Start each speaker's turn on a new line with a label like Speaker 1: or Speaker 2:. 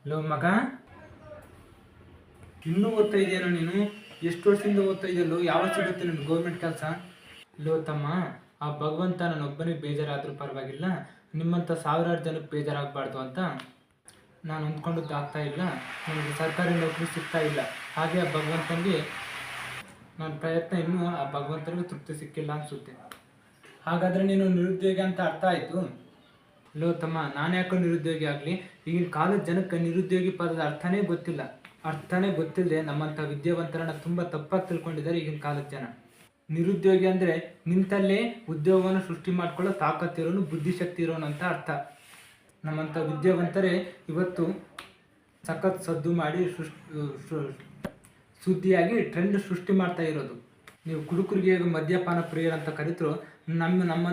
Speaker 1: Low ಮಗ, ಇನ್ನೂ ಓದ್ತಾ ಇದೆಯೇನೋ ನೀನು? ಎಷ್ಟು ವರ್ಷದಿಂದ ಓದ್ತಾ ಇದೆಯಲ್ಲೋ? ಯಾವಾಗ ಸಿಗುತ್ತೆ ನಿಮ್ಗೆ ಗೌರ್ಮೆಂಟ್ ಕೆಲಸ? ಲೋ ತಮ್ಮ, ಆ ಭಗವಂತ ನನ್ನೊಬ್ಬನಿಗೆ ಬೇಜಾರಾದರೂ ಪರವಾಗಿಲ್ಲ, ನಿಮ್ಮಂಥ ಸಾವಿರಾರು ಜನಕ್ಕೆ ಬೇಜಾರಾಗಬಾರ್ದು ಅಂತ ನಾನು ಅಂದ್ಕೊಂಡದ್ದು ಆಗ್ತಾ ಇಲ್ಲ. ನನಗೆ ಸರ್ಕಾರಿ ನೌಕರಿ ಸಿಗ್ತಾ ಇಲ್ಲ. ಹಾಗೆ ಆ ಭಗವಂತನಿಗೆ ನನ್ನ ಪ್ರಯತ್ನ ಇನ್ನೂ ಆ ಭಗವಂತನಿಗೆ ತೃಪ್ತಿ ಸಿಕ್ಕಿಲ್ಲ ಅನಿಸುತ್ತೆ. ಹಾಗಾದರೆ ನೀನು ನಿರುದ್ಯೋಗಿ ಅಂತ ಅರ್ಥ ಆಯಿತು. ಲೋ ತಮ್ಮ, ನಾನು ಯಾಕೋ ನಿರುದ್ಯೋಗಿ ಆಗಲಿ? ಈಗಿನ ಕಾಲದ ಜನಕ್ಕೆ ನಿರುದ್ಯೋಗಿ ಪದದ ಅರ್ಥನೇ ಗೊತ್ತಿಲ್ಲದೆ ನಮ್ಮಂಥ ವಿದ್ಯಾವಂತರನ್ನ ತುಂಬ ತಪ್ಪಾಗಿ ತಿಳ್ಕೊಂಡಿದ್ದಾರೆ ಈಗಿನ ಕಾಲದ ಜನ. ನಿರುದ್ಯೋಗಿ ಅಂದರೆ ನಿಂತಲ್ಲೇ ಉದ್ಯೋಗವನ್ನು ಸೃಷ್ಟಿ ಮಾಡ್ಕೊಳ್ಳೋ ತಾಕತ್ತಿರೋನು, ಬುದ್ಧಿಶಕ್ತಿ ಇರೋನು ಅಂತ ಅರ್ಥ. ನಮ್ಮಂಥ ವಿದ್ಯಾವಂತರೇ ಇವತ್ತು ಸಖತ್ ಸದ್ದು ಮಾಡಿ ಸುದ್ದಿಯಾಗಿ ಟ್ರೆಂಡ್ ಸೃಷ್ಟಿ ಮಾಡ್ತಾ ಇರೋದು. ನೀವು ಕುಡುಕರಿಗೆ ಮದ್ಯಪಾನ ಪ್ರಿಯರಂತ ಕರೀತರು, ನಮ್ಮ